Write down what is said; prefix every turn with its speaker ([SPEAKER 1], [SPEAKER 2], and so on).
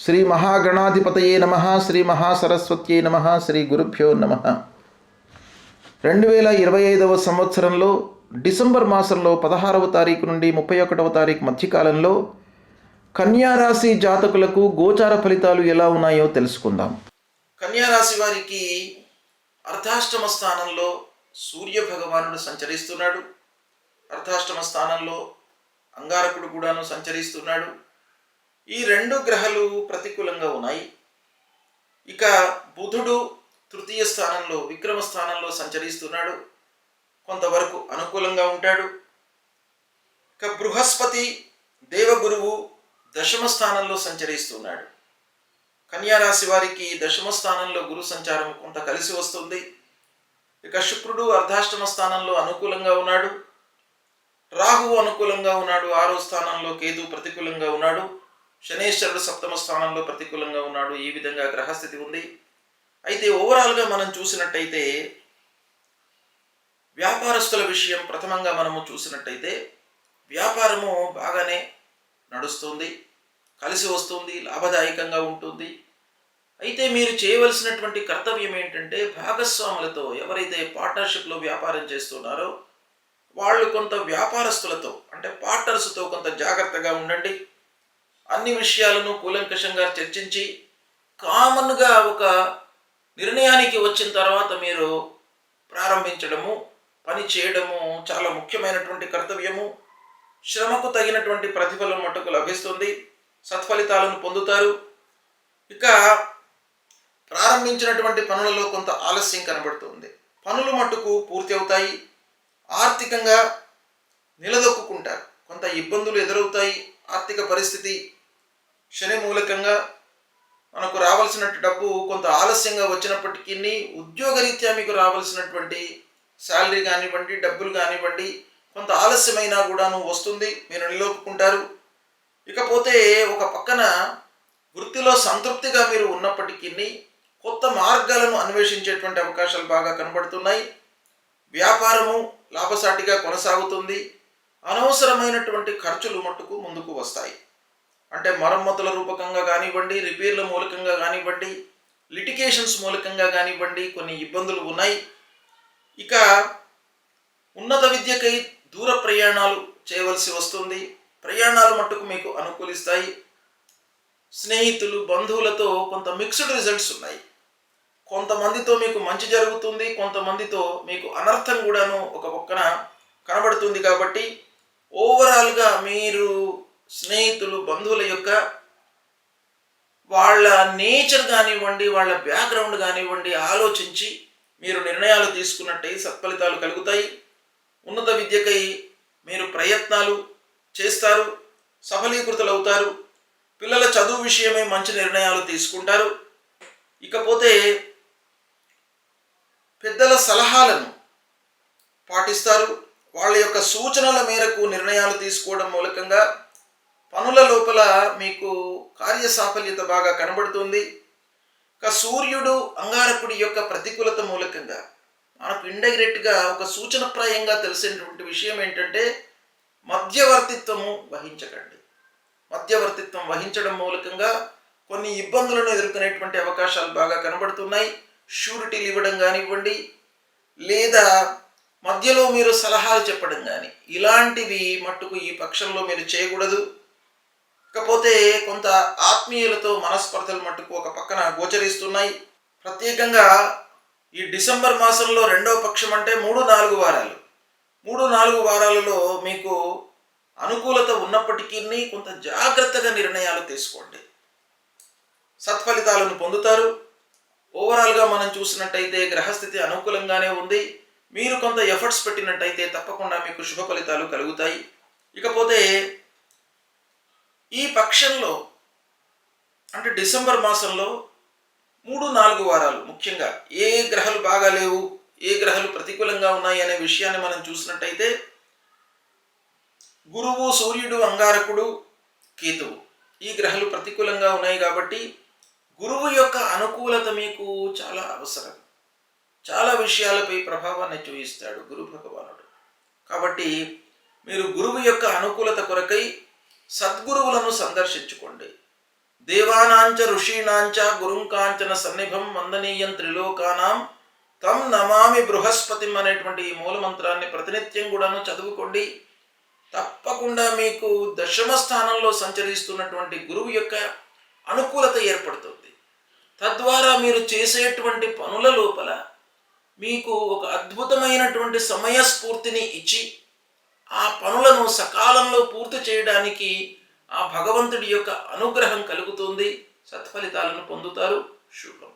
[SPEAKER 1] శ్రీ మహాగణాధిపతయే నమ, శ్రీ మహాసరస్వత్యే నమ, శ్రీ గురుభ్యో నమ. 2025 సంవత్సరంలో డిసెంబర్ మాసంలో 16వ తారీఖు నుండి 31వ తారీఖు మధ్యకాలంలో కన్యారాశి జాతకులకు గోచార ఫలితాలు ఎలా ఉన్నాయో తెలుసుకుందాం. కన్యారాశి వారికి అర్ధాష్టమ స్థానంలో సూర్య భగవానుడు సంచరిస్తున్నాడు. అర్ధాష్టమ స్థానంలో అంగారకుడు కూడాను సంచరిస్తున్నాడు. ఈ రెండు గ్రహాలు ప్రతికూలంగా ఉన్నాయి. ఇక బుధుడు తృతీయ స్థానంలో విక్రమ స్థానంలో సంచరిస్తున్నాడు, కొంతవరకు అనుకూలంగా ఉంటాడు. ఇక బృహస్పతి దేవగురువు దశమ స్థానంలో సంచరిస్తున్నాడు. కన్యారాశి వారికి దశమ స్థానంలో గురు సంచారం కొంత కలిసి వస్తుంది. ఇక శుక్రుడు అర్ధాష్టమ స్థానంలో అనుకూలంగా ఉన్నాడు. రాహువు అనుకూలంగా ఉన్నాడు. 6వ స్థానంలో కేతు ప్రతికూలంగా ఉన్నాడు. శనేశ్వరుడు సప్తమ స్థానంలో ప్రతికూలంగా ఉన్నాడు. ఈ విధంగా గ్రహస్థితి ఉంది. అయితే ఓవరాల్గా మనం చూసినట్టయితే వ్యాపారస్తుల విషయం ప్రథమంగా మనము చూసినట్టయితే వ్యాపారము బాగానే నడుస్తుంది, కలిసి వస్తుంది, లాభదాయకంగా ఉంటుంది. అయితే మీరు చేయవలసినటువంటి కర్తవ్యం ఏంటంటే భాగస్వాములతో ఎవరైతే పార్ట్నర్షిప్లో వ్యాపారం చేస్తున్నారో వాళ్ళు కొంత వ్యాపారస్తులతో అంటే పార్ట్నర్స్తో కొంత జాగ్రత్తగా ఉండండి. అన్ని విషయాలను కూలంకషంగా చర్చించి కామన్గా ఒక నిర్ణయానికి వచ్చిన తర్వాత మీరు ప్రారంభించడము, పని చేయడము చాలా ముఖ్యమైనటువంటి కర్తవ్యము. శ్రమకు తగినటువంటి ప్రతిఫలం మట్టుకు లభిస్తుంది, సత్ఫలితాలను పొందుతారు. ఇక ప్రారంభించినటువంటి పనులలో కొంత ఆలస్యం కనబడుతుంది. పనులు మట్టుకు పూర్తి అవుతాయి. ఆర్థికంగా నిలదొక్కుంటారు. కొంత ఇబ్బందులు ఎదురవుతాయి. ఆర్థిక పరిస్థితి శని మూలకంగా మనకు రావాల్సినట్టు డబ్బు కొంత ఆలస్యంగా వచ్చినప్పటికీ ఉద్యోగరీత్యా మీకు రావాల్సినటువంటి శాలరీ కానివ్వండి, డబ్బులు కానివ్వండి కొంత ఆలస్యమైనా కూడాను వస్తుంది, మీరు నిలదొక్కుంటారు. ఇకపోతే ఒక పక్కన వృత్తిలో సంతృప్తిగా మీరు ఉన్నప్పటికీ కొత్త మార్గాలను అన్వేషించేటువంటి అవకాశాలు బాగా కనబడుతున్నాయి. వ్యాపారము లాభసాటిగా కొనసాగుతుంది. అనవసరమైనటువంటి ఖర్చులు మట్టుకు ముందుకు వస్తాయి. అంటే మరమ్మతుల రూపకంగా కానివ్వండి, రిపేర్ల మూలకంగా కానివ్వండి, లిటిగేషన్స్ మూలకంగా కానివ్వండి కొన్ని ఇబ్బందులు ఉన్నాయి. ఇక ఉన్నత విద్యకై దూర ప్రయాణాలు చేయవలసి వస్తుంది. ప్రయాణాలు మట్టుకు మీకు అనుకూలిస్తాయి. స్నేహితులు బంధువులతో కొంత మిక్స్డ్ రిజల్ట్స్ ఉన్నాయి. కొంతమందితో మీకు మంచి జరుగుతుంది, కొంతమందితో మీకు అనర్థం కూడాను ఒక పక్కన కనబడుతుంది. కాబట్టి ఓవరాల్గా మీరు స్నేహితులు బంధువుల యొక్క వాళ్ళ నేచర్ కానివ్వండి, వాళ్ళ బ్యాక్గ్రౌండ్ కానివ్వండి ఆలోచించి మీరు నిర్ణయాలు తీసుకున్నట్టయి సత్ఫలితాలు కలుగుతాయి. ఉన్నత విద్యకై మీరు ప్రయత్నాలు చేస్తారు, సఫలీకృతులవుతారు. పిల్లల చదువు విషయమై మంచి నిర్ణయాలు తీసుకుంటారు. ఇకపోతే పెద్దల సలహాలను పాటిస్తారు. వాళ్ళ యొక్క సూచనల మేరకు నిర్ణయాలు తీసుకోవడం మూలకంగా పనుల లోపల మీకు కార్యసాఫల్యత బాగా కనబడుతుంది. ఇక సూర్యుడు అంగారకుడి యొక్క ప్రతికూలత మూలకంగా మనకు ఇండైరెక్ట్గా ఒక సూచనప్రాయంగా తెలిసినటువంటి విషయం ఏంటంటే మధ్యవర్తిత్వము వహించకండి. మధ్యవర్తిత్వం వహించడం మూలకంగా కొన్ని ఇబ్బందులను ఎదుర్కొనేటువంటి అవకాశాలు బాగా కనబడుతున్నాయి. షూరిటీలు ఇవ్వడం కానివ్వండి, లేదా మధ్యలో మీరు సలహాలు చెప్పడం కానీ ఇలాంటివి మట్టుకు ఈ పక్షంలో మీరు చేయకూడదు. ఇకపోతే కొంత ఆత్మీయులతో మనస్పర్ధలు మట్టుకు ఒక పక్కన గోచరిస్తున్నాయి. ప్రత్యేకంగా ఈ డిసెంబర్ మాసంలో రెండవ పక్షం అంటే 3-4 వారాలు 3-4 వారాలలో మీకు అనుకూలత ఉన్నప్పటికీ కొంత జాగ్రత్తగా నిర్ణయాలు తీసుకోండి, సత్ఫలితాలను పొందుతారు. ఓవరాల్గా మనం చూసినట్టయితే గ్రహస్థితి అనుకూలంగానే ఉంది. మీరు కొంత ఎఫర్ట్స్ పెట్టినట్టయితే తప్పకుండా మీకు శుభ ఫలితాలు కలుగుతాయి. ఇకపోతే ఈ పక్షంలో అంటే డిసెంబర్ మాసంలో 3-4 వారాలు ముఖ్యంగా ఏ గ్రహాలు బాగా లేవు, ఏ గ్రహాలు ప్రతికూలంగా ఉన్నాయి అనే విషయాన్ని మనం చూసినట్టయితే గురువు, సూర్యుడు, అంగారకుడు, కేతువు ఈ గ్రహాలు ప్రతికూలంగా ఉన్నాయి. కాబట్టి గురువు యొక్క అనుకూలత మీకు చాలా అవసరం. చాలా విషయాలపై ప్రభావాన్ని చూపిస్తాడు గురు భగవానుడు. కాబట్టి మీరు గురువు యొక్క అనుకూలత కొరకై సద్గురువులను సందర్శించుకోండి. దేవానాంచ ఋషీణాంచ గురుంకాంచన సన్నిభం వందనీయం త్రిలోకానాం తం నమామి బృహస్పతిం అనేటువంటి ఈ మూలమంత్రాన్ని ప్రతినిత్యం కూడాను చదువుకోండి. తప్పకుండా మీకు దశమ స్థానంలో సంచరిస్తున్నటువంటి గురువు యొక్క అనుకూలత ఏర్పడుతుంది. తద్వారా మీరు చేసేటువంటి పనుల లోపల మీకు ఒక అద్భుతమైనటువంటి సమయస్ఫూర్తిని ఇచ్చి ఆ పనులను సకాలంలో పూర్తి చేయడానికి ఆ భగవంతుడి యొక్క అనుగ్రహం కలుగుతుంది. సత్ఫలితాలను పొందుతారు. శుభం.